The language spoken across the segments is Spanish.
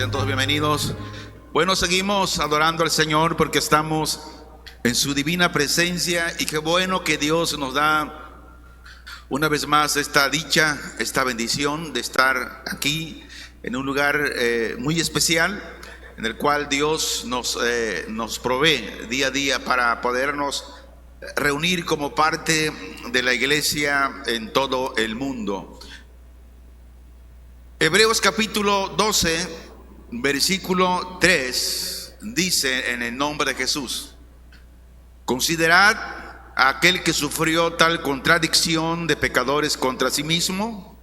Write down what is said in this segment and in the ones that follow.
Sean todos bienvenidos. Bueno, seguimos adorando al Señor porque estamos en su divina presencia, y qué bueno que Dios nos da una vez más esta dicha, esta bendición de estar aquí en un lugar muy especial, en el cual Dios nos provee día a día para podernos reunir como parte de la iglesia en todo el mundo. Hebreos capítulo 12, versículo 3 dice, en el nombre de Jesús: considerad a aquel que sufrió tal contradicción de pecadores contra sí mismo,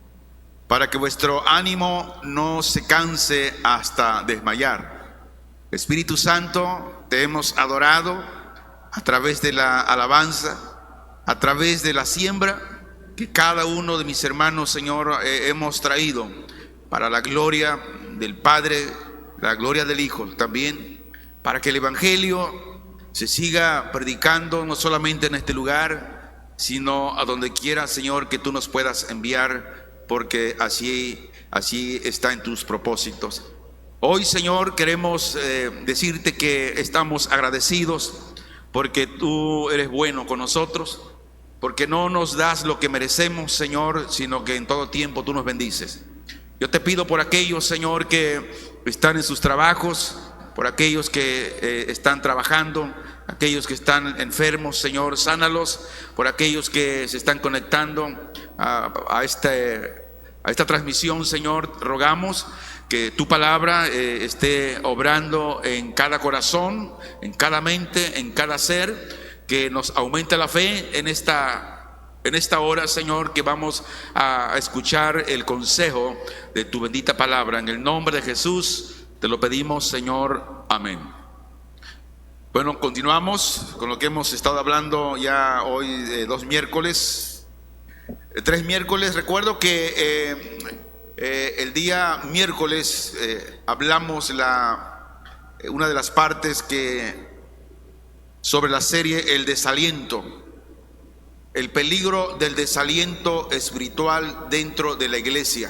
para que vuestro ánimo no se canse hasta desmayar. Espíritu Santo, te hemos adorado a través de la alabanza, a través de la siembra que cada uno de mis hermanos, Señor, hemos traído para la gloria del Padre, la gloria del Hijo también, para que el Evangelio se siga predicando no solamente en este lugar, sino a donde quiera, Señor, que tú nos puedas enviar, porque así está en tus propósitos. Hoy, Señor, queremos decirte que estamos agradecidos porque tú eres bueno con nosotros, porque no nos das lo que merecemos, Señor, sino que en todo tiempo tú nos bendices. Yo te pido por aquellos, Señor, que están en sus trabajos, por aquellos que están trabajando, aquellos que están enfermos, Señor, sánalos. Por aquellos que se están conectando a esta transmisión, Señor, rogamos que tu palabra esté obrando en cada corazón, en cada mente, en cada ser, que nos aumente la fe en esta hora, Señor, que vamos a escuchar el consejo de tu bendita palabra. En el nombre de Jesús te lo pedimos, Señor. Amén. Bueno, continuamos con lo que hemos estado hablando ya hoy, 2 miércoles, 3 miércoles. Recuerdo que el día miércoles hablamos una de las partes sobre la serie El desaliento. El peligro del desaliento espiritual dentro de la iglesia.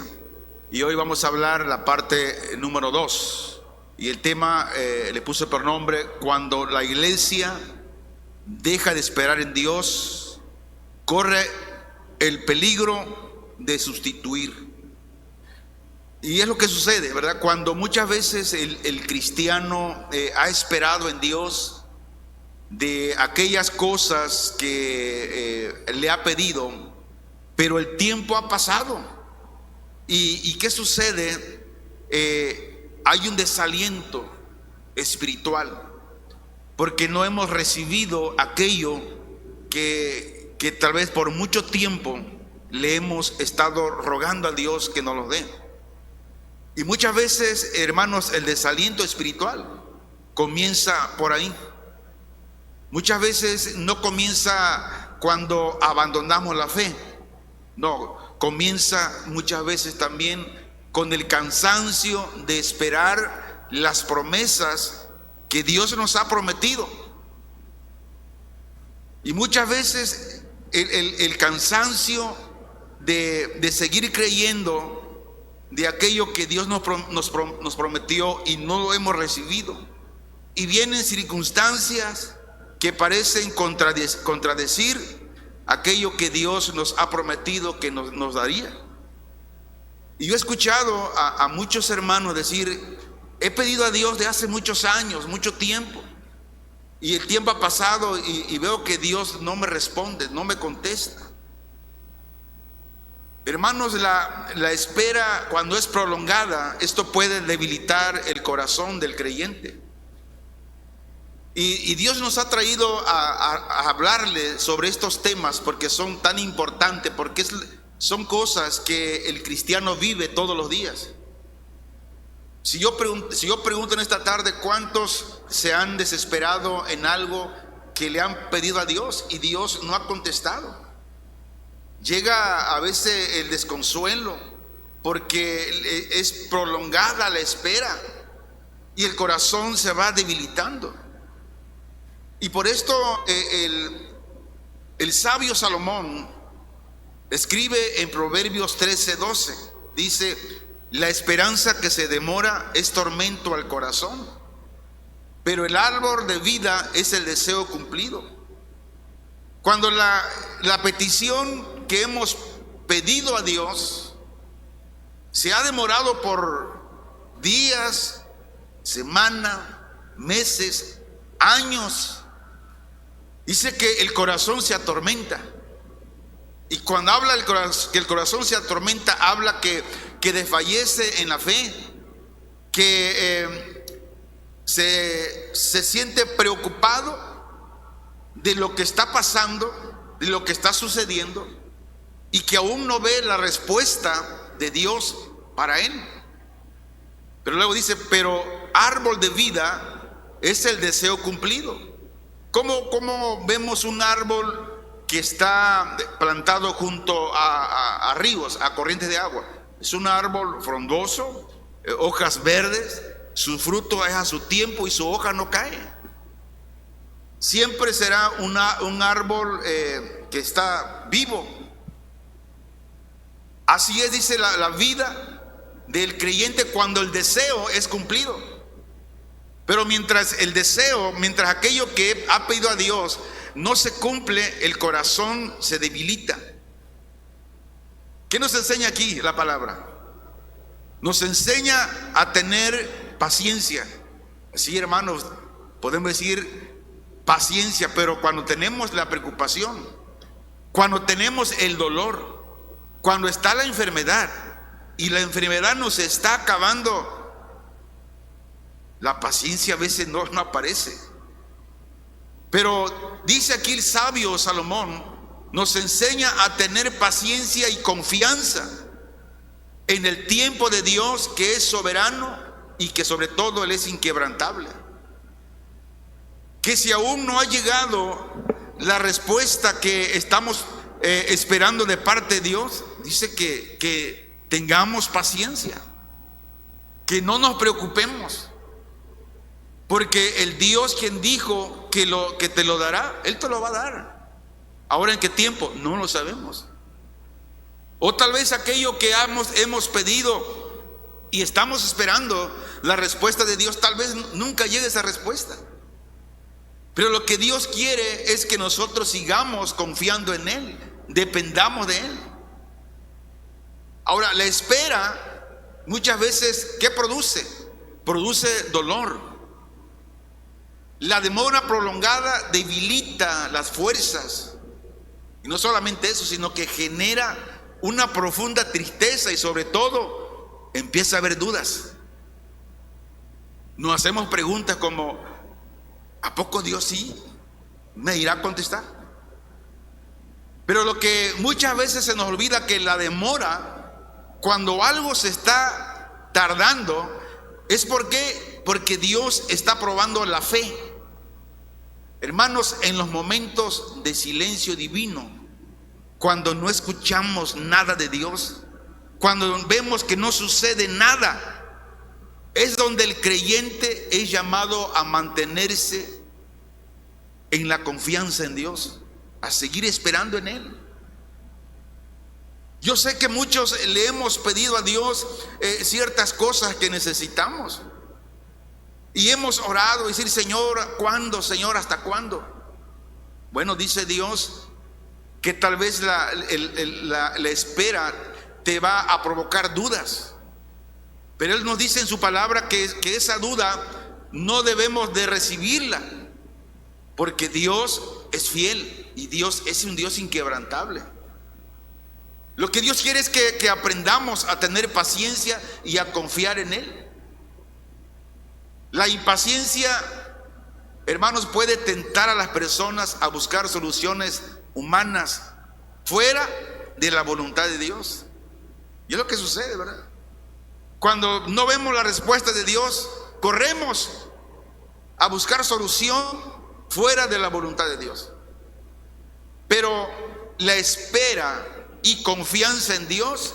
Y hoy vamos a hablar la parte número 2. Y el tema le puse por nombre: cuando la iglesia deja de esperar en Dios, corre el peligro de sustituir. Y es lo que sucede, ¿verdad? Cuando muchas veces el cristiano ha esperado en Dios de aquellas cosas que le ha pedido, pero el tiempo ha pasado. ¿Y qué sucede? Hay un desaliento espiritual, porque no hemos recibido aquello que tal vez por mucho tiempo le hemos estado rogando a Dios que nos lo dé. Y muchas veces, hermanos, el desaliento espiritual comienza por ahí. Muchas veces no comienza cuando abandonamos la fe, no, comienza muchas veces también con el cansancio de esperar las promesas que Dios nos ha prometido. Y muchas veces el cansancio de seguir creyendo de aquello que Dios nos prometió y no lo hemos recibido. Y vienen circunstancias que parecen contradecir aquello que Dios nos ha prometido que nos daría. Y yo he escuchado a muchos hermanos decir: he pedido a Dios de hace muchos años, mucho tiempo, y el tiempo ha pasado y veo que Dios no me responde, no me contesta. Hermanos, la espera, cuando es prolongada, esto puede debilitar el corazón del creyente. Y Dios nos ha traído a hablarle sobre estos temas porque son tan importantes, porque son cosas que el cristiano vive todos los días. Si yo pregunto en esta tarde, ¿cuántos se han desesperado en algo que le han pedido a Dios y Dios no ha contestado? Llega a veces el desconsuelo porque es prolongada la espera y el corazón se va debilitando. Y por esto el sabio Salomón escribe en Proverbios 13:12, dice: La esperanza que se demora es tormento al corazón, pero el árbol de vida es el deseo cumplido. Cuando la petición que hemos pedido a Dios se ha demorado por días, semanas, meses, años, dice que el corazón se atormenta. Y cuando habla que el corazón se atormenta, habla que desfallece en la fe, que se siente preocupado de lo que está pasando, de lo que está sucediendo, y que aún no ve la respuesta de Dios para él. Pero luego dice, pero árbol de vida es el deseo cumplido. ¿Cómo vemos un árbol que está plantado junto a ríos, a corrientes de agua? Es un árbol frondoso, hojas verdes, su fruto es a su tiempo y su hoja no cae. Siempre será un árbol que está vivo. Así es, dice la vida del creyente cuando el deseo es cumplido. Pero mientras aquello que ha pedido a Dios no se cumple, el corazón se debilita. ¿Qué nos enseña aquí la palabra? Nos enseña a tener paciencia. Sí, hermanos, podemos decir paciencia, pero cuando tenemos la preocupación, cuando tenemos el dolor, cuando está la enfermedad y la enfermedad nos está acabando, la paciencia a veces no aparece. Pero dice aquí el sabio Salomón, nos enseña a tener paciencia y confianza en el tiempo de Dios, que es soberano y que sobre todo Él es inquebrantable. Que si aún no ha llegado la respuesta que estamos esperando de parte de Dios, dice que tengamos paciencia, que no nos preocupemos. Porque el Dios quien dijo que te lo dará, Él te lo va a dar. Ahora, ¿en qué tiempo? No lo sabemos. O tal vez aquello que hemos pedido y estamos esperando la respuesta de Dios, tal vez nunca llegue esa respuesta. Pero lo que Dios quiere es que nosotros sigamos confiando en Él, dependamos de Él. Ahora, la espera muchas veces, ¿qué produce? Produce dolor. La demora prolongada debilita las fuerzas. Y no solamente eso, sino que genera una profunda tristeza y sobre todo empieza a haber dudas. Nos hacemos preguntas como, ¿a poco Dios sí me irá a contestar? Pero lo que muchas veces se nos olvida, que la demora, cuando algo se está tardando, es porque Dios está probando la fe. Hermanos, en los momentos de silencio divino, cuando no escuchamos nada de Dios, cuando vemos que no sucede nada, es donde el creyente es llamado a mantenerse en la confianza en Dios, a seguir esperando en Él. Yo sé que muchos le hemos pedido a Dios ciertas cosas que necesitamos. Y hemos orado y decir, Señor, ¿cuándo? Señor, ¿hasta cuándo? Bueno, dice Dios que tal vez la espera te va a provocar dudas. Pero Él nos dice en su palabra que esa duda no debemos de recibirla, porque Dios es fiel y Dios es un Dios inquebrantable. Lo que Dios quiere es que aprendamos a tener paciencia y a confiar en Él. La impaciencia, hermanos, puede tentar a las personas a buscar soluciones humanas fuera de la voluntad de Dios. Y es lo que sucede, ¿verdad? Cuando no vemos la respuesta de Dios, corremos a buscar solución fuera de la voluntad de Dios. Pero la espera y confianza en Dios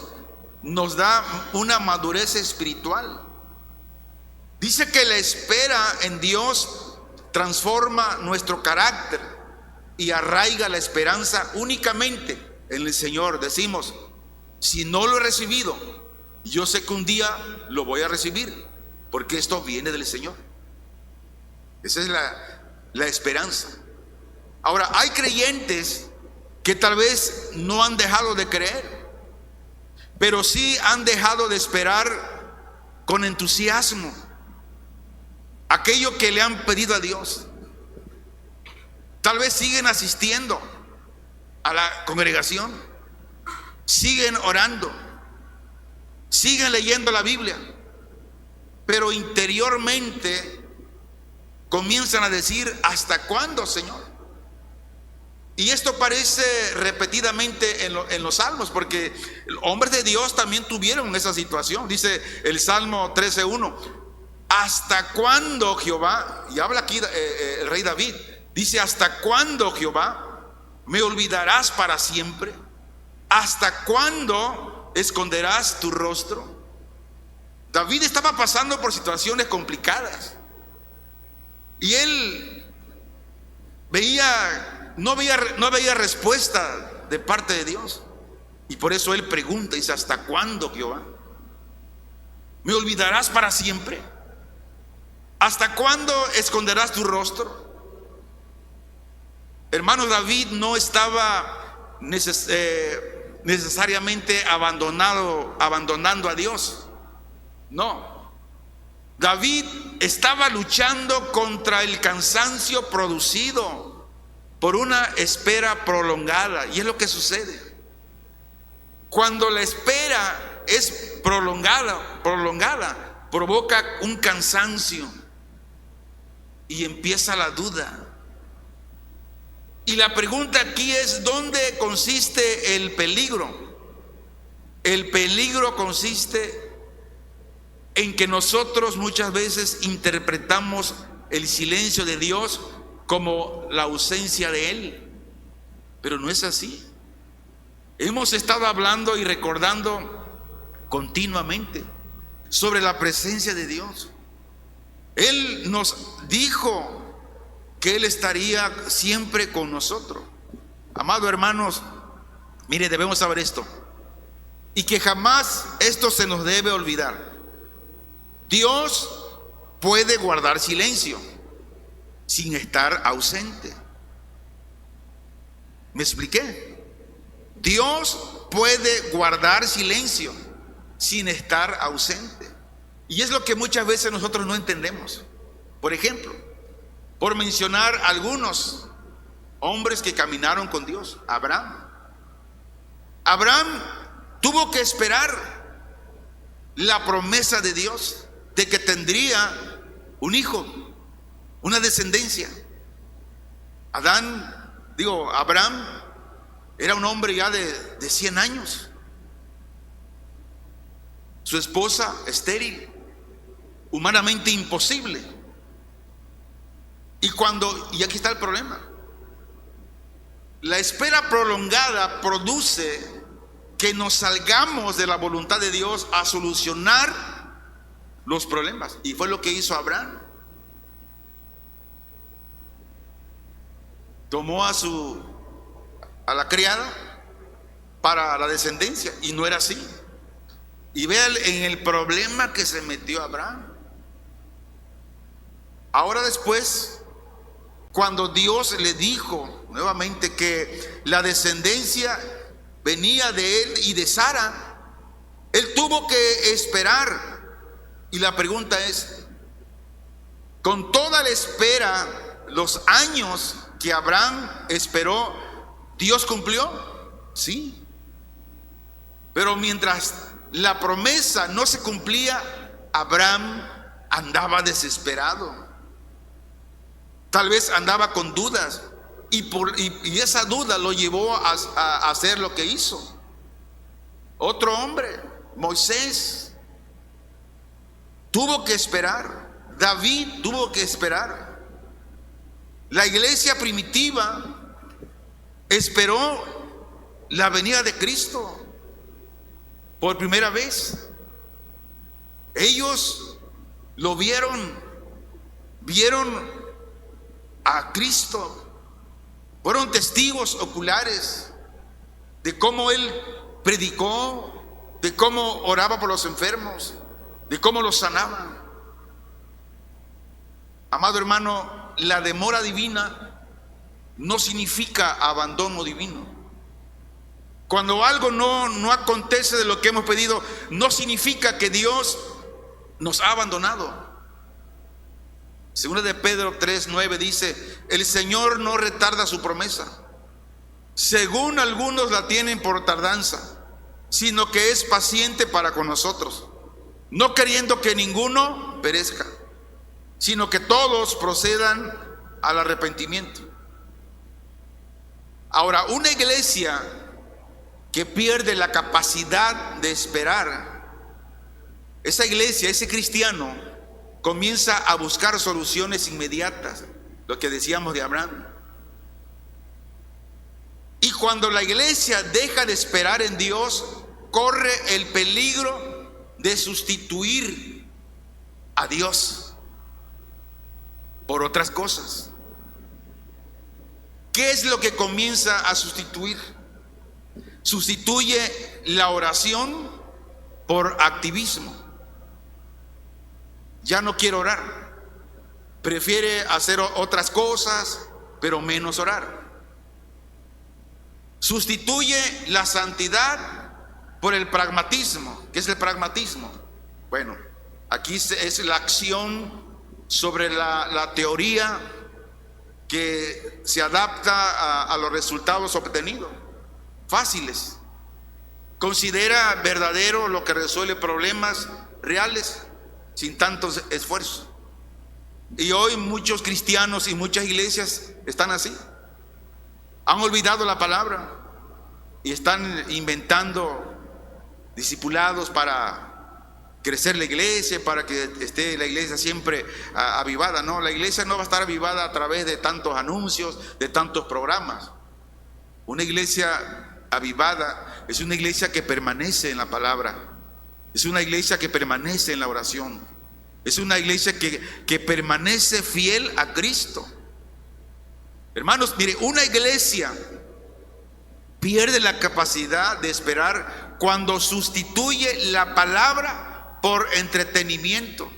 nos da una madurez espiritual. Dice que la espera en Dios transforma nuestro carácter y arraiga la esperanza únicamente en el Señor. Decimos, si no lo he recibido, Yo sé que un día lo voy a recibir, porque esto viene del Señor. Esa es la esperanza. Ahora, hay creyentes que tal vez no han dejado de creer, pero sí han dejado de esperar con entusiasmo aquello que le han pedido a Dios. Tal vez siguen asistiendo a la congregación, siguen orando, siguen leyendo la Biblia, pero interiormente comienzan a decir: ¿hasta cuándo, Señor? Y esto parece repetidamente en los salmos, porque hombres de Dios también tuvieron esa situación. Dice el Salmo 13:1: ¿hasta cuándo, Jehová? Y habla aquí el rey David. Dice: ¿hasta cuándo, Jehová, me olvidarás para siempre? ¿Hasta cuándo esconderás tu rostro? David estaba pasando por situaciones complicadas, y él no veía respuesta de parte de Dios, y por eso él pregunta, dice: ¿hasta cuándo, Jehová? ¿Me olvidarás para siempre? ¿Hasta cuándo esconderás tu rostro? Hermano, David no estaba necesariamente abandonando a Dios. No. David estaba luchando contra el cansancio producido por una espera prolongada. Y es lo que sucede cuando la espera es prolongada, provoca un cansancio y empieza la duda. Y la pregunta aquí es: ¿dónde consiste el peligro? El peligro consiste en que nosotros muchas veces interpretamos el silencio de Dios como la ausencia de Él, pero no es así. Hemos estado hablando y recordando continuamente sobre la presencia de Dios. Él nos dijo que Él estaría siempre con nosotros. Amados hermanos, mire, debemos saber esto, y que jamás esto se nos debe olvidar. Dios puede guardar silencio sin estar ausente. ¿Me expliqué? Dios puede guardar silencio sin estar ausente. Y es lo que muchas veces nosotros no entendemos. Por ejemplo, por mencionar algunos hombres que caminaron con Dios, Abraham tuvo que esperar la promesa de Dios de que tendría un hijo, una descendencia. Abraham era un hombre ya de 100 años. Su esposa estéril, humanamente imposible. Y aquí está el problema: la espera prolongada produce que nos salgamos de la voluntad de Dios a solucionar los problemas. Y fue lo que hizo Abraham. Tomó a la criada para la descendencia, y no era así. Y vean en el problema que se metió Abraham. Ahora después, cuando Dios le dijo nuevamente que la descendencia venía de él y de Sara, él tuvo que esperar. Y la pregunta es: con toda la espera, los años que Abraham esperó, ¿Dios cumplió? Sí. Pero mientras la promesa no se cumplía, Abraham andaba desesperado. Tal vez andaba con dudas, y esa duda lo llevó a hacer lo que hizo. Otro hombre, Moisés, tuvo que esperar. David tuvo que esperar. La iglesia primitiva esperó la venida de Cristo por primera vez. Ellos lo vieron a Cristo, fueron testigos oculares de cómo Él predicó, de cómo oraba por los enfermos, de cómo los sanaba. Amado hermano, la demora divina no significa abandono divino. Cuando algo no acontece de lo que hemos pedido, no significa que Dios nos ha abandonado. Segunda de Pedro 3:9 dice: el Señor no retarda su promesa, según algunos la tienen por tardanza, sino que es paciente para con nosotros, no queriendo que ninguno perezca, sino que todos procedan al arrepentimiento. Ahora, una iglesia que pierde la capacidad de esperar, esa iglesia, ese cristiano, comienza a buscar soluciones inmediatas, lo que decíamos de Abraham. Y cuando la iglesia deja de esperar en Dios, corre el peligro de sustituir a Dios por otras cosas. ¿Qué es lo que comienza a sustituir? Sustituye la oración por activismo. Ya no quiere orar, prefiere hacer otras cosas, pero menos orar. Sustituye la santidad por el pragmatismo. ¿Qué es el pragmatismo? Bueno, aquí es la acción sobre la teoría que se adapta a los resultados obtenidos, fáciles. Considera verdadero lo que resuelve problemas reales sin tantos esfuerzos. Y hoy muchos cristianos y muchas iglesias están así. Han olvidado la palabra y están inventando discipulados para crecer la iglesia, para que esté la iglesia siempre avivada. No, la iglesia no va a estar avivada a través de tantos anuncios, de tantos programas. Una iglesia avivada es una iglesia que permanece en la palabra, es una iglesia que permanece en la oración, es una iglesia que permanece fiel a Cristo. Hermanos, mire, una iglesia pierde la capacidad de esperar cuando sustituye la palabra por entretenimiento.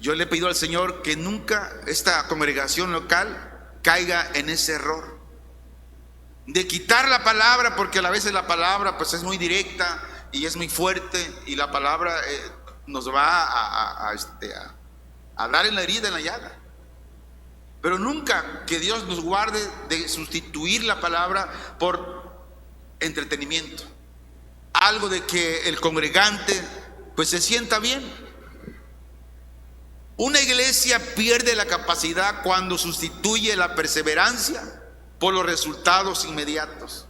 Yo le pido al Señor que nunca esta congregación local caiga en ese error de quitar la palabra, porque a veces la palabra pues es muy directa y es muy fuerte, y la palabra nos va a dar en la herida, en la llaga. Pero nunca, que Dios nos guarde de sustituir la palabra por entretenimiento, algo de que el congregante pues se sienta bien. Una iglesia pierde la capacidad cuando sustituye la perseverancia por los resultados inmediatos.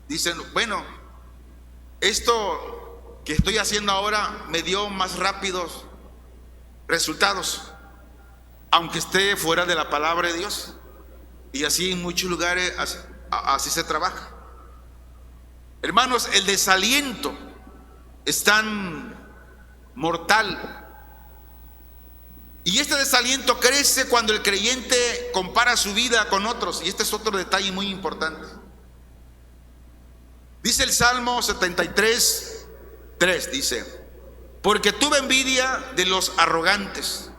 Dicen, bueno, esto que estoy haciendo ahora me dio más rápidos resultados, aunque esté fuera de la palabra de Dios. Y así en muchos lugares así se trabaja. Hermanos, el desaliento es tan mortal. Y este desaliento crece cuando el creyente compara su vida con otros. Y este es otro detalle muy importante. Dice el Salmo 73:3, dice: porque tuve envidia de los arrogantes,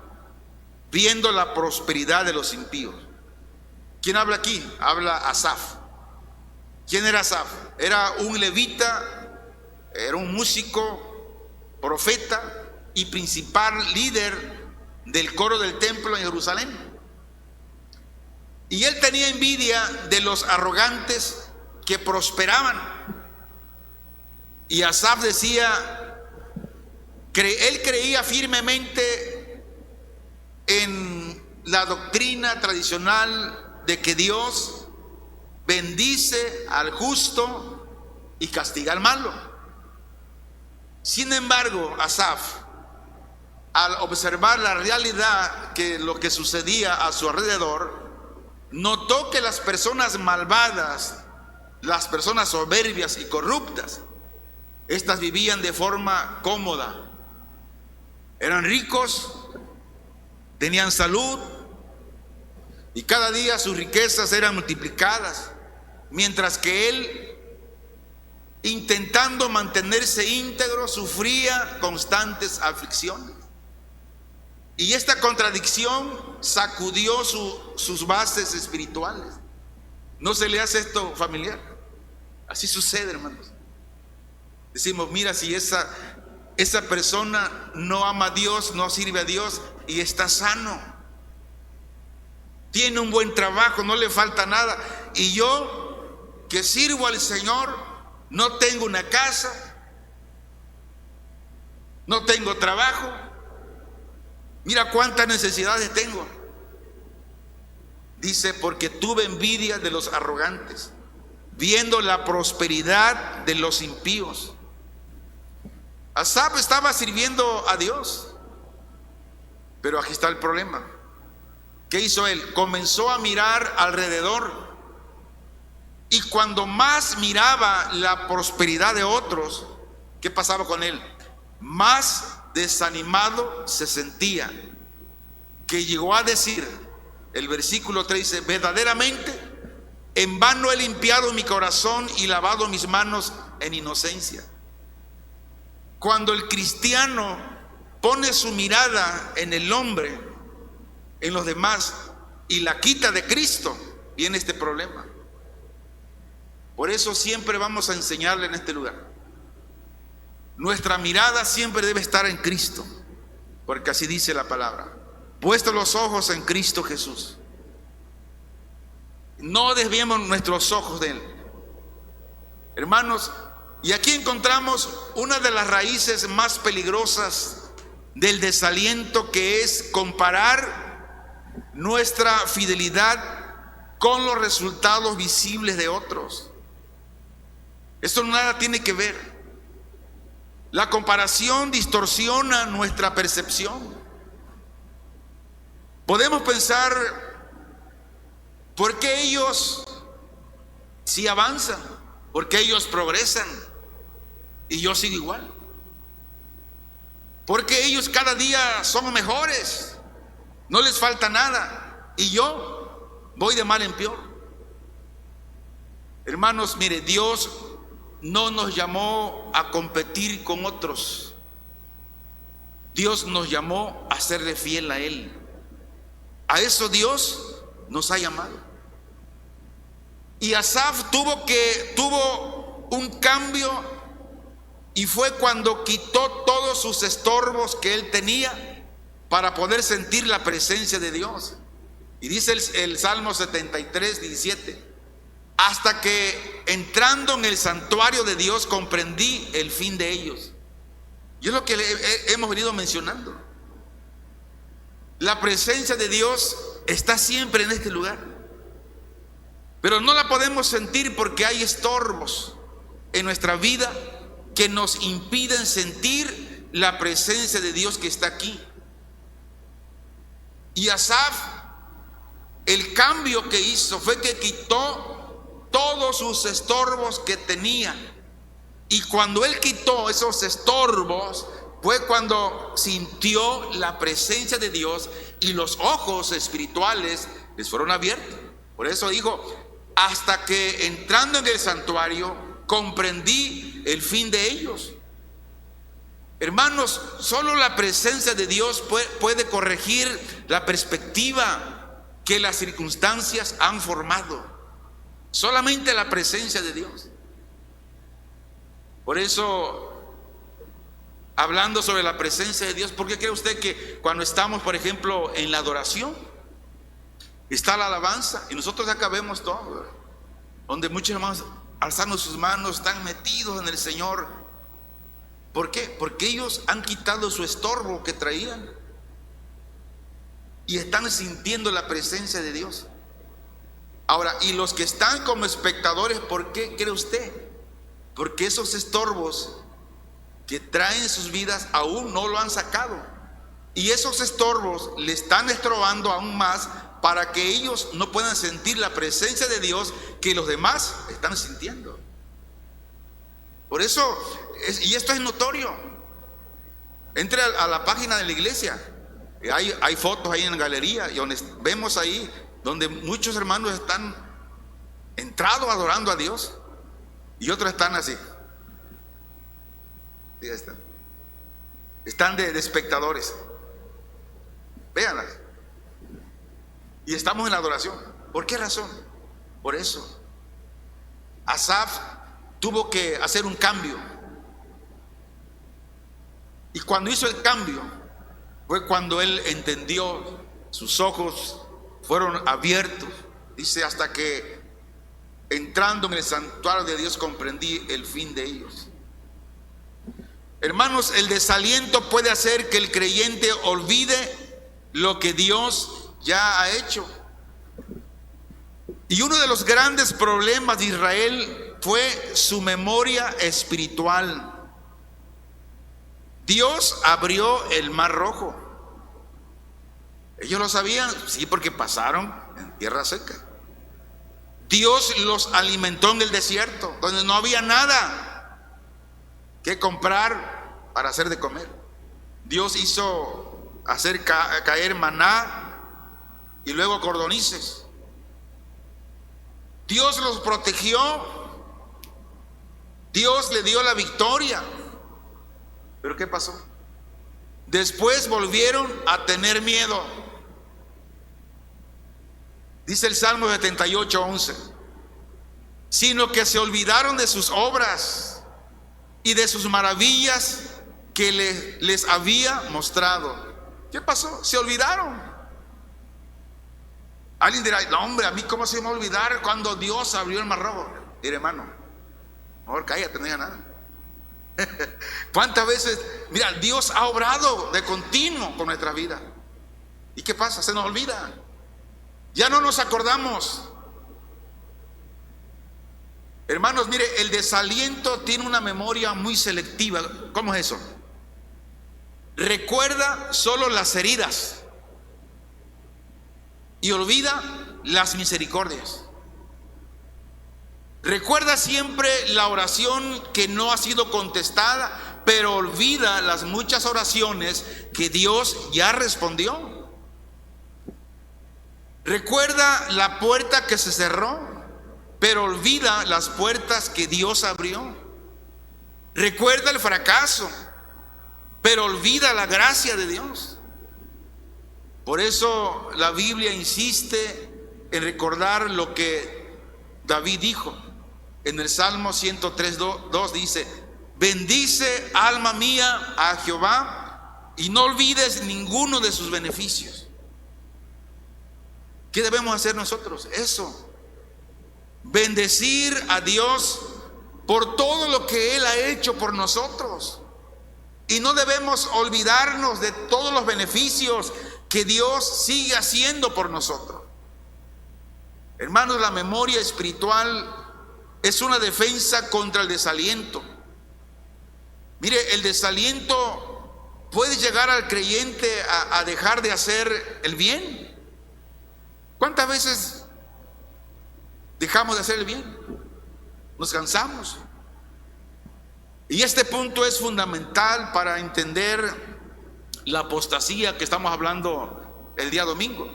viendo la prosperidad de los impíos. ¿Quién habla aquí? Habla Asaf. ¿Quién era Asaf? Era un levita, era un músico, profeta y principal líder del coro del templo en Jerusalén. Y él tenía envidia de los arrogantes que prosperaban. Y Asaf decía, él creía firmemente en la doctrina tradicional de que Dios bendice al justo y castiga al malo. Sin embargo, Asaf, al observar la realidad, que lo que sucedía a su alrededor, notó que las personas malvadas, las personas soberbias y corruptas, estas vivían de forma cómoda, eran ricos, tenían salud, y cada día sus riquezas eran multiplicadas, mientras que él intentando mantenerse íntegro, sufría constantes aflicciones. Y esta contradicción sacudió sus bases espirituales. ¿No se le hace esto familiar? Así sucede, hermanos. Decimos, mira, si esa persona no ama a Dios, no sirve a Dios y está sano, tiene un buen trabajo, no le falta nada, y yo que sirvo al Señor no tengo una casa, no tengo trabajo, mira cuántas necesidades tengo. Dice, porque tuve envidia de los arrogantes, viendo la prosperidad de los impíos. Asaf estaba sirviendo a Dios, pero aquí está el problema. ¿Qué hizo él? Comenzó a mirar alrededor, y cuando más miraba la prosperidad de otros, ¿qué pasaba con él? Más desanimado se sentía, que llegó a decir, el versículo 3 dice, verdaderamente en vano he limpiado mi corazón y lavado mis manos en inocencia. Cuando el cristiano pone su mirada en el hombre, en los demás, y la quita de Cristo, viene este problema. Por eso siempre vamos a enseñarle en este lugar. Nuestra mirada siempre debe estar en Cristo, porque así dice la palabra. Puestos los ojos en Cristo Jesús. No desviemos nuestros ojos de Él. Hermanos, y aquí encontramos una de las raíces más peligrosas del desaliento, que es comparar nuestra fidelidad con los resultados visibles de otros. Esto nada tiene que ver. La comparación distorsiona nuestra percepción. Podemos pensar, ¿por qué ellos sí avanzan? ¿Por qué ellos progresan y yo sigo igual? ¿Por qué ellos cada día son mejores? No les falta nada y yo voy de mal en peor. Hermanos, mire, Dios no nos llamó a competir con otros. Dios nos llamó a serle fiel a Él. A eso Dios nos ha llamado. Y Asaf tuvo un cambio, y fue cuando quitó todos sus estorbos que él tenía para poder sentir la presencia de Dios. Y dice el Salmo 73, 17: hasta que entrando en el santuario de Dios comprendí el fin de ellos. Y es lo que hemos venido mencionando. La presencia de Dios está siempre en este lugar, pero no la podemos sentir porque hay estorbos en nuestra vida que nos impiden sentir la presencia de Dios que está aquí. Y Asaf, el cambio que hizo fue que quitó todos sus estorbos que tenía, y cuando él quitó esos estorbos fue cuando sintió la presencia de Dios y los ojos espirituales les fueron abiertos. Por eso dijo: hasta que entrando en el santuario comprendí el fin de ellos. Hermanos, solo la presencia de Dios puede corregir la perspectiva que las circunstancias han formado. Solamente la presencia de Dios. Por eso, hablando sobre la presencia de Dios, ¿por qué cree usted que cuando estamos, por ejemplo, en la adoración, está la alabanza y nosotros acá vemos todo, ¿verdad? Donde muchos hermanos alzando sus manos están metidos en el Señor? ¿Por qué? Porque ellos han quitado su estorbo que traían y están sintiendo la presencia de Dios. Ahora, y los que están como espectadores, ¿por qué cree usted? Porque esos estorbos que traen sus vidas aún no lo han sacado, y esos estorbos le están estorbando aún más para que ellos no puedan sentir la presencia de Dios que los demás están sintiendo. Por eso, y esto es notorio. Entre a la página de la iglesia, hay fotos ahí en la galería, y donde vemos ahí donde muchos hermanos están entrados adorando a Dios, y otros están así. Sí, ya están. Están de espectadores. Véanlas. Y estamos en la adoración. ¿Por qué razón? Por eso. Asaf tuvo que hacer un cambio. Y cuando hizo el cambio, fue cuando él entendió, sus ojos fueron abiertos. Dice, hasta que entrando en el santuario de Dios comprendí el fin de ellos. Hermanos, el desaliento puede hacer que el creyente olvide lo que Dios ya ha hecho. Y uno de los grandes problemas de Israel fue su memoria espiritual. Dios abrió el Mar Rojo. Ellos lo sabían, sí, porque pasaron en tierra seca. Dios los alimentó en el desierto, donde no había nada que comprar para hacer de comer. Dios hizo hacer caer maná y luego cordonices. Dios los protegió. Dios le dio la victoria. ¿Pero qué pasó? Después volvieron a tener miedo. Dice el Salmo 78:11, sino que se olvidaron de sus obras y de sus maravillas que les había mostrado. ¿Qué pasó? Se olvidaron. Alguien dirá, no hombre, a mí cómo se me va a olvidar cuando Dios abrió el Mar Rojo. Mire, hermano, mejor cállate, no diga nada. ¿Cuántas veces, mira, Dios ha obrado de continuo con nuestra vida? ¿Y qué pasa? Se nos olvida. Ya no nos acordamos. Hermanos, mire, el desaliento tiene una memoria muy selectiva. ¿Cómo es eso? Recuerda solo las heridas y olvida las misericordias. Recuerda siempre la oración que no ha sido contestada, pero olvida las muchas oraciones que Dios ya respondió. Recuerda la puerta que se cerró, pero olvida las puertas que Dios abrió. Recuerda el fracaso, pero olvida la gracia de Dios. Por eso la Biblia insiste en recordar lo que David dijo. En el Salmo 103:2 dice, bendice alma mía a Jehová y no olvides ninguno de sus beneficios. ¿Qué debemos hacer nosotros? Eso. Bendecir a Dios por todo lo que Él ha hecho por nosotros. Y no debemos olvidarnos de todos los beneficios que Dios sigue haciendo por nosotros. Hermanos, la memoria espiritual es una defensa contra el desaliento. Mire, el desaliento puede llegar al creyente a dejar de hacer el bien. ¿Cuántas veces dejamos de hacer el bien? Nos cansamos. Y este punto es fundamental para entender la apostasía que estamos hablando el día domingo.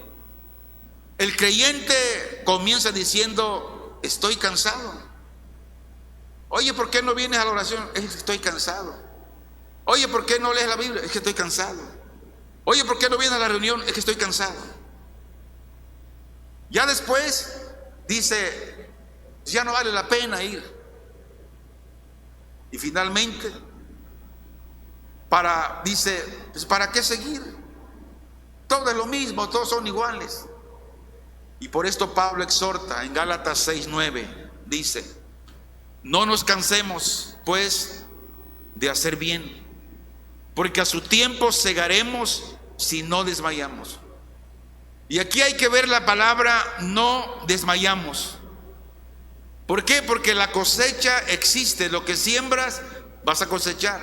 El creyente comienza diciendo, estoy cansado. Oye, ¿por qué no vienes a la oración? Es que estoy cansado. Oye, ¿por qué no lees la Biblia? Es que estoy cansado. Oye, ¿por qué no vienes a la reunión? Es que estoy cansado. Ya después dice, ya no vale la pena ir. Y finalmente, dice, pues ¿para qué seguir? Todo es lo mismo, todos son iguales. Y por esto Pablo exhorta en Gálatas 6:9, dice, no nos cansemos pues de hacer bien, porque a su tiempo segaremos si no desmayamos. Y aquí hay que ver la palabra no desmayamos. ¿Por qué? Porque la cosecha existe. Lo que siembras vas a cosechar.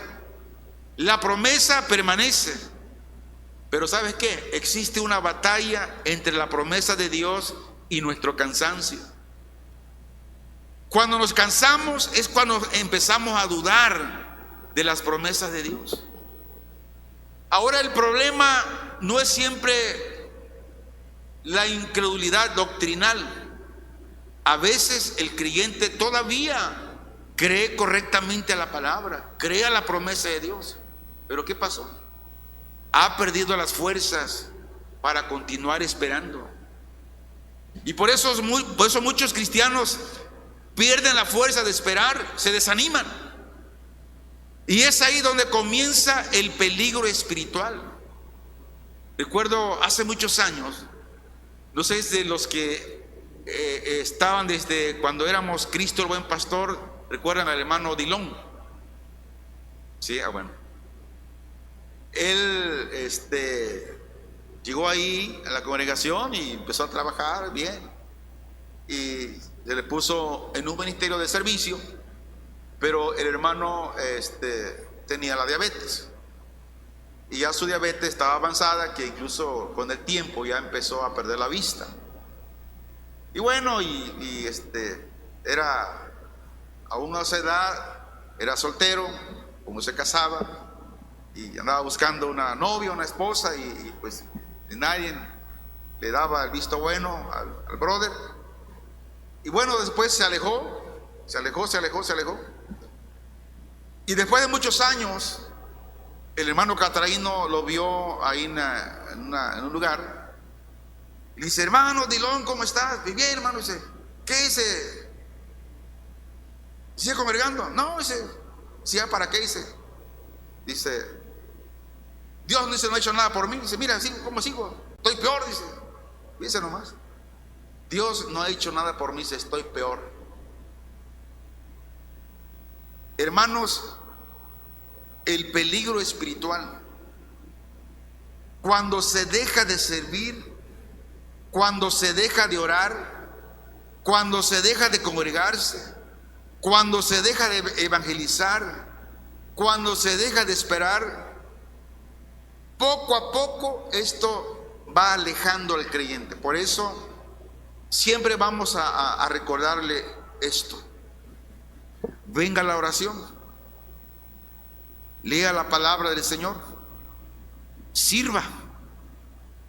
La promesa permanece. Pero ¿sabes qué? Existe una batalla entre la promesa de Dios y nuestro cansancio. Cuando nos cansamos es cuando empezamos a dudar de las promesas de Dios. Ahora el problema no es siempre la incredulidad doctrinal. A veces el creyente todavía cree correctamente a la palabra, cree a la promesa de Dios. Pero ¿qué pasó? Ha perdido las fuerzas para continuar esperando. Y por eso muchos cristianos pierden la fuerza de esperar, se desaniman. Y es ahí donde comienza el peligro espiritual. Recuerdo hace muchos años, no sé si de los que estaban desde cuando éramos Cristo el Buen Pastor, recuerdan al hermano Dilón. Sí, bueno. Él llegó ahí a la congregación y empezó a trabajar bien. Y se le puso en un ministerio de servicio, pero el hermano tenía la diabetes. Y ya su diabetes estaba avanzada, que incluso con el tiempo ya empezó a perder la vista. Y bueno, era aún a esa edad, era soltero, como se casaba, y andaba buscando una novia, una esposa, y pues nadie le daba el visto bueno al brother. Y bueno, después se alejó. Y después de muchos años, el hermano Catarino lo vio ahí en un lugar. Y le dice: hermano Dilón, ¿cómo estás? Bien, hermano. Dice: ¿qué dice? ¿Sigue congregando? No, dice. ¿Sí, para qué? Dice: Dios no ha hecho nada por mí. Dice: mira, ¿cómo sigo? Estoy peor, dice. Fíjense nomás. Dios no ha hecho nada por mí, dice, estoy peor. Hermanos, el peligro espiritual, cuando se deja de servir, cuando se deja de orar, cuando se deja de congregarse, cuando se deja de evangelizar, cuando se deja de esperar, poco a poco esto va alejando al creyente. Por eso siempre vamos a recordarle esto: venga la oración, lea la palabra del Señor, sirva,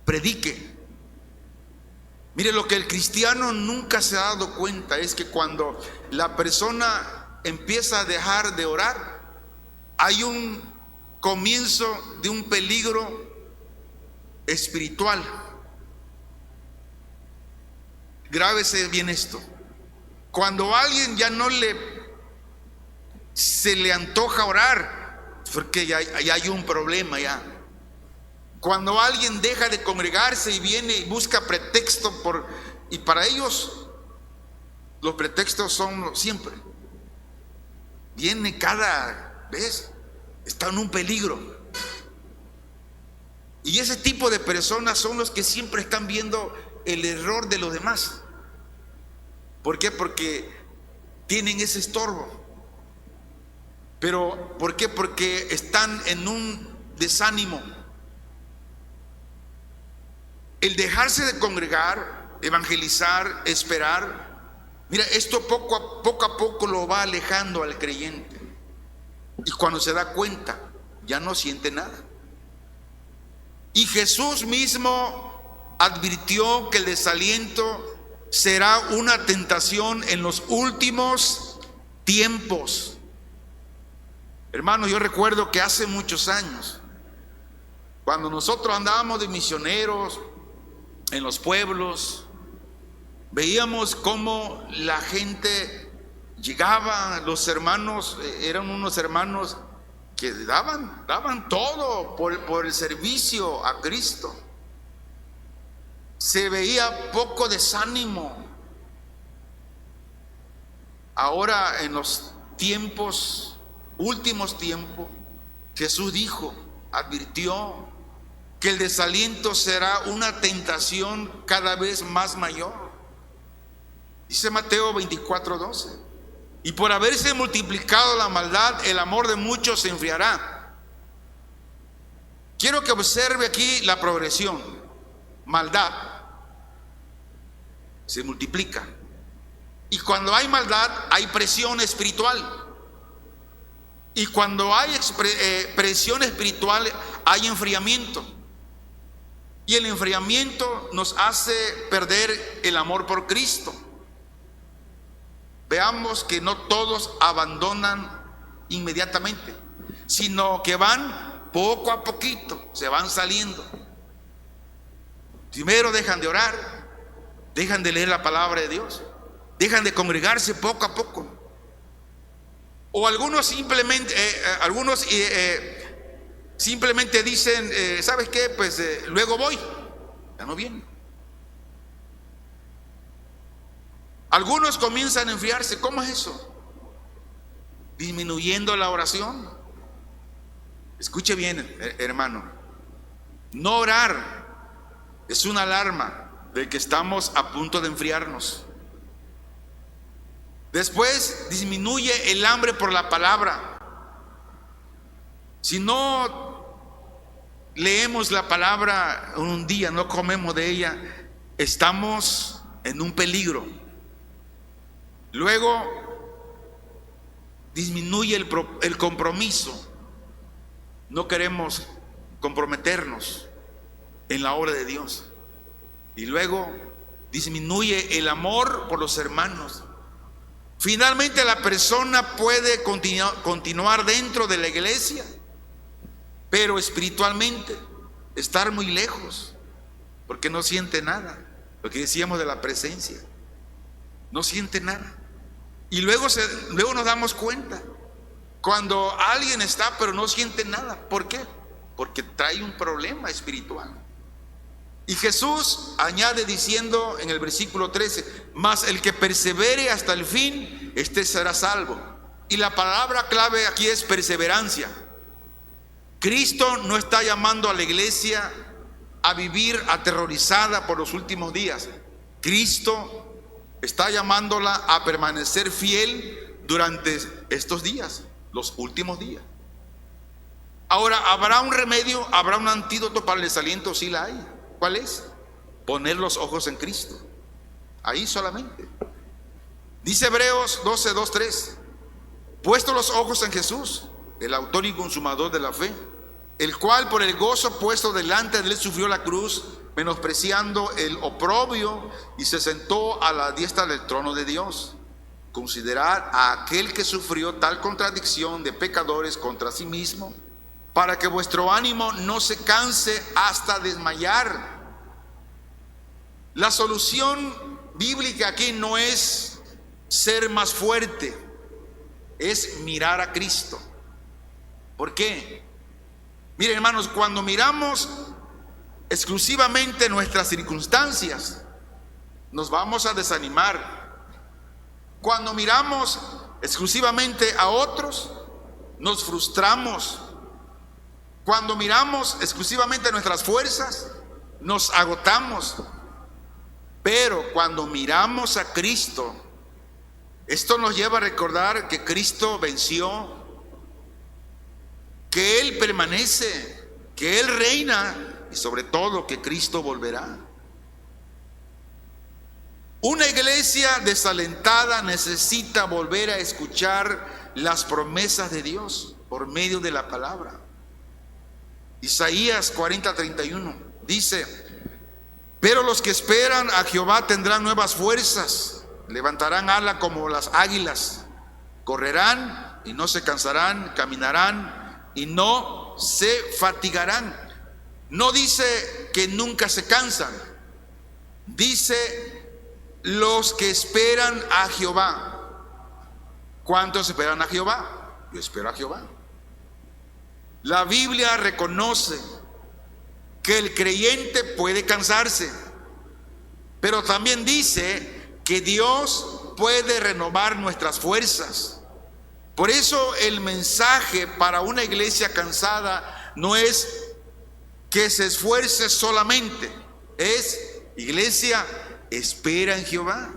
predique. Mire, lo que el cristiano nunca se ha dado cuenta es que cuando la persona empieza a dejar de orar, hay un comienzo de un peligro espiritual. Grábese bien esto: cuando a alguien ya no se le antoja orar, porque ya hay un problema ya. Cuando alguien deja de congregarse y viene y busca pretexto y para ellos los pretextos son siempre, viene cada vez, está en un peligro. Y ese tipo de personas son los que siempre están viendo el error de los demás. ¿Por qué? Porque tienen ese estorbo. Pero ¿por qué? Porque están en un desánimo. El dejarse de congregar, evangelizar, esperar, mira, esto poco a poco lo va alejando al creyente. Y cuando se da cuenta, ya no siente nada. Y Jesús mismo advirtió que el desaliento será una tentación en los últimos tiempos. Hermanos, yo recuerdo que hace muchos años, cuando nosotros andábamos de misioneros en los pueblos, veíamos cómo la gente llegaba, los hermanos, eran unos hermanos que daban todo por el servicio a Cristo. Se veía poco desánimo. Ahora, en los últimos tiempos, Jesús advirtió que el desaliento será una tentación cada vez más mayor. Dice Mateo 24:12: y por haberse multiplicado la maldad, el amor de muchos se enfriará. Quiero que observe aquí la progresión. Maldad se multiplica, y cuando hay maldad hay presión espiritual, y cuando hay presión espiritual hay enfriamiento, y el enfriamiento nos hace perder el amor por Cristo. veamos que no todos abandonan inmediatamente, sino que van poco a poquito, se van saliendo. Primero dejan de orar, dejan de leer la palabra de Dios, dejan de congregarse poco a poco. O algunos simplemente, simplemente dicen, ¿sabes qué? Pues luego voy, ya no vienen. Algunos comienzan a enfriarse. ¿Cómo es eso? Disminuyendo la oración. Escuche bien, hermano. No orar es una alarma de que estamos a punto de enfriarnos. Después disminuye el hambre por la palabra. Si no leemos la palabra un día, no comemos de ella, estamos en un peligro. Luego disminuye el compromiso. No queremos comprometernos en la obra de Dios. Y luego disminuye el amor por los hermanos. Finalmente la persona puede continuar dentro de la iglesia, pero espiritualmente estar muy lejos, porque no siente nada. Lo que decíamos de la presencia, no siente nada. Y luego nos damos cuenta cuando alguien está pero no siente nada. ¿Por qué? Porque trae un problema espiritual. Y Jesús añade diciendo en el versículo 13: mas el que persevere hasta el fin, este será salvo. Y la palabra clave aquí es perseverancia. Cristo no está llamando a la iglesia a vivir aterrorizada por los últimos días. Cristo está llamándola a permanecer fiel durante estos días, los últimos días. Ahora, ¿habrá un remedio? ¿Habrá un antídoto para el desaliento? Sí la hay. ¿Cuál es? Poner los ojos en Cristo. Ahí solamente. Dice Hebreos 12, 2, 3: puesto los ojos en Jesús, el autor y consumador de la fe, el cual por el gozo puesto delante de él sufrió la cruz, menospreciando el oprobio, y se sentó a la diestra del trono de Dios. Considerad a aquel que sufrió tal contradicción de pecadores contra sí mismo, para que vuestro ánimo no se canse hasta desmayar. La solución bíblica aquí no es ser más fuerte, es mirar a Cristo. ¿Por qué? Miren, hermanos, cuando miramos exclusivamente nuestras circunstancias, nos vamos a desanimar. Cuando miramos exclusivamente a otros, nos frustramos. Cuando miramos exclusivamente nuestras fuerzas, nos agotamos. Pero cuando miramos a Cristo, esto nos lleva a recordar que Cristo venció, que Él permanece, que Él reina, y sobre todo que Cristo volverá. Una iglesia desalentada necesita volver a escuchar las promesas de Dios por medio de la palabra. Isaías 40:31 dice: pero los que esperan a Jehová tendrán nuevas fuerzas, levantarán ala como las águilas, correrán y no se cansarán, caminarán y no se fatigarán. No dice que nunca se cansan, dice los que esperan a Jehová. ¿Cuántos esperan a Jehová? Yo espero a Jehová. La Biblia reconoce que el creyente puede cansarse, pero también dice que Dios puede renovar nuestras fuerzas. Por eso el mensaje para una iglesia cansada no es que se esfuerce solamente, es: iglesia, espera en Jehová,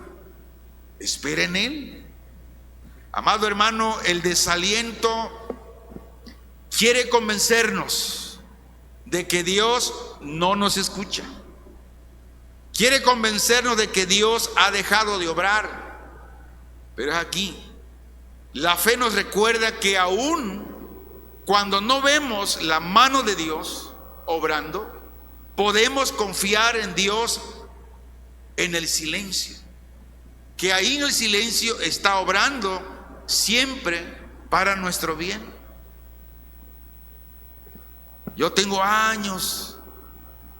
espera en Él. Amado hermano, el desaliento quiere convencernos de que Dios no nos escucha. Quiere convencernos de que Dios ha dejado de obrar. Pero es aquí. La fe nos recuerda que aún cuando no vemos la mano de Dios obrando, podemos confiar en Dios en el silencio. que ahí en el silencio está obrando siempre para nuestro bien. Yo tengo años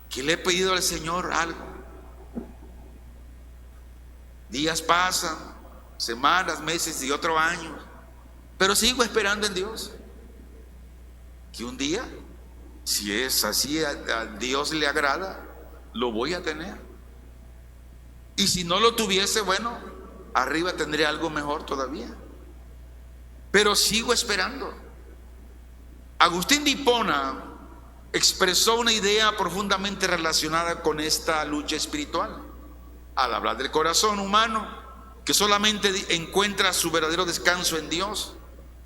que le he pedido al Señor algo. Días pasan, semanas, meses y otro año, pero sigo esperando en Dios que un día, si es así, a Dios le agrada, lo voy a tener. Y si no lo tuviese, bueno, arriba tendré algo mejor todavía. Pero sigo esperando. Agustín de Hipona expresó una idea profundamente relacionada con esta lucha espiritual al hablar del corazón humano que solamente encuentra su verdadero descanso en Dios.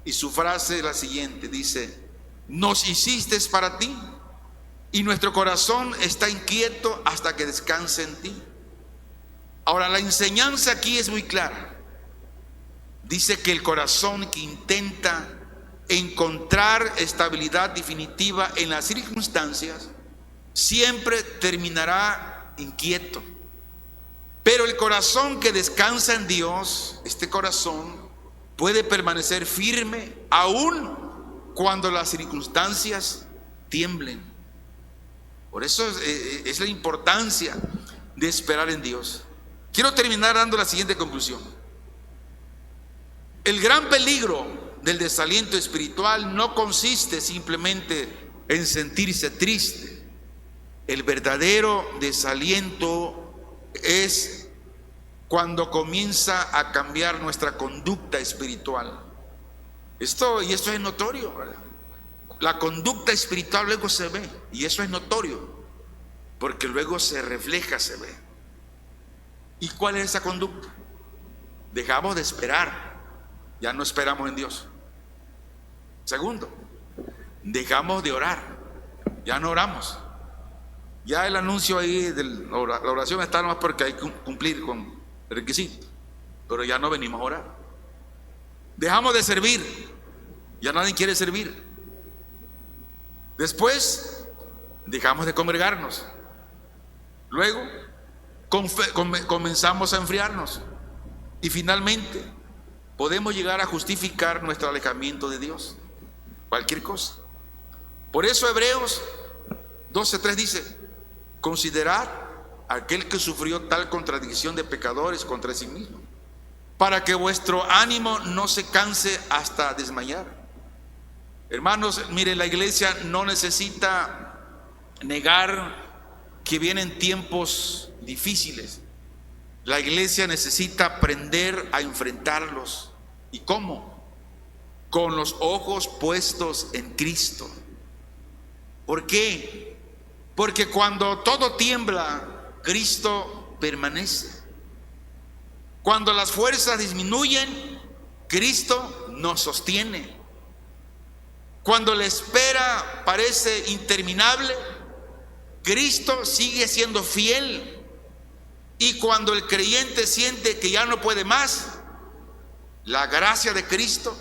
Y su frase es la siguiente, dice: nos hiciste para ti y nuestro corazón está inquieto hasta que descanse en ti. Ahora, la enseñanza aquí es muy clara. Dice que el corazón que intenta encontrar estabilidad definitiva en las circunstancias siempre terminará inquieto. Pero el corazón que descansa en Dios, este corazón puede permanecer firme aún cuando las circunstancias tiemblen. Por eso es la importancia de esperar en Dios. Quiero terminar dando la siguiente conclusión. El gran peligro del desaliento espiritual no consiste simplemente en sentirse triste. El verdadero desaliento es cuando comienza a cambiar nuestra conducta espiritual. Esto es notorio, ¿verdad? La conducta espiritual luego se ve, y eso es notorio, porque luego se refleja, se ve. ¿Y cuál es esa conducta? Dejamos de esperar, ya no esperamos en Dios. Segundo, dejamos de orar, ya no oramos. Ya el anuncio ahí de la oración está nomás porque hay que cumplir con el requisito, pero ya no venimos a orar. Dejamos de servir, ya nadie quiere servir. Después dejamos de congregarnos. Luego comenzamos a enfriarnos. Y finalmente podemos llegar a justificar nuestro alejamiento de Dios. Cualquier cosa. Por eso Hebreos 12:3 dice: considerad a aquel que sufrió tal contradicción de pecadores contra sí mismo, para que vuestro ánimo no se canse hasta desmayar. Hermanos, miren, la iglesia no necesita negar que vienen tiempos difíciles. La iglesia necesita aprender a enfrentarlos. ¿Y cómo? Con los ojos puestos en Cristo. ¿Por qué? Porque cuando todo tiembla, Cristo permanece. Cuando las fuerzas disminuyen, Cristo nos sostiene. Cuando la espera parece interminable, Cristo sigue siendo fiel. Y cuando el creyente siente que ya no puede más, la gracia de Cristo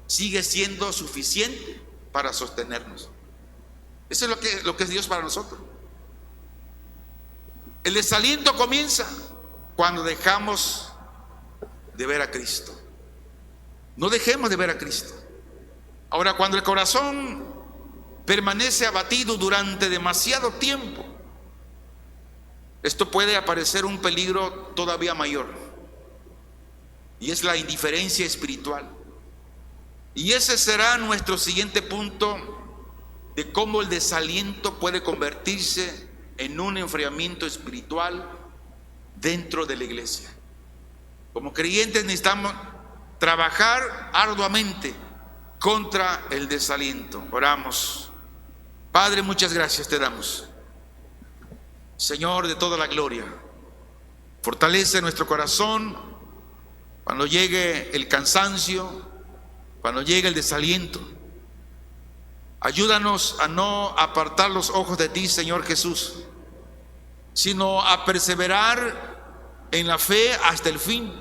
sigue siendo suficiente para sostenernos. Eso es lo que es Dios para nosotros. El desaliento comienza cuando dejamos de ver a Cristo. No dejemos de ver a Cristo. Ahora, cuando el corazón permanece abatido durante demasiado tiempo, esto puede aparecer un peligro todavía mayor, y es la indiferencia espiritual. Y ese será nuestro siguiente punto de cómo el desaliento puede convertirse en un enfriamiento espiritual dentro de la iglesia. Como creyentes necesitamos trabajar arduamente contra el desaliento. Oramos. Padre, muchas gracias te damos, Señor de toda la gloria. Fortalece nuestro corazón cuando llegue el cansancio, cuando llegue el desaliento. Ayúdanos a no apartar los ojos de ti, Señor Jesús, sino a perseverar en la fe hasta el fin.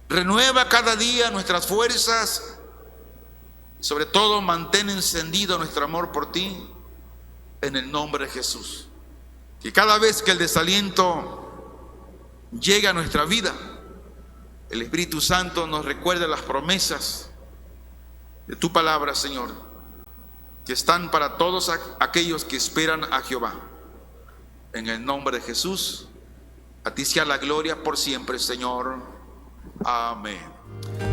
Renueva cada día nuestras fuerzas y sobre todo mantén encendido nuestro amor por ti, en el nombre de Jesús. Que cada vez que el desaliento llegue a nuestra vida. El Espíritu Santo nos recuerda las promesas de tu palabra, Señor, que están para todos aquellos que esperan a Jehová. En el nombre de Jesús, a ti sea la gloria por siempre, Señor. Amén.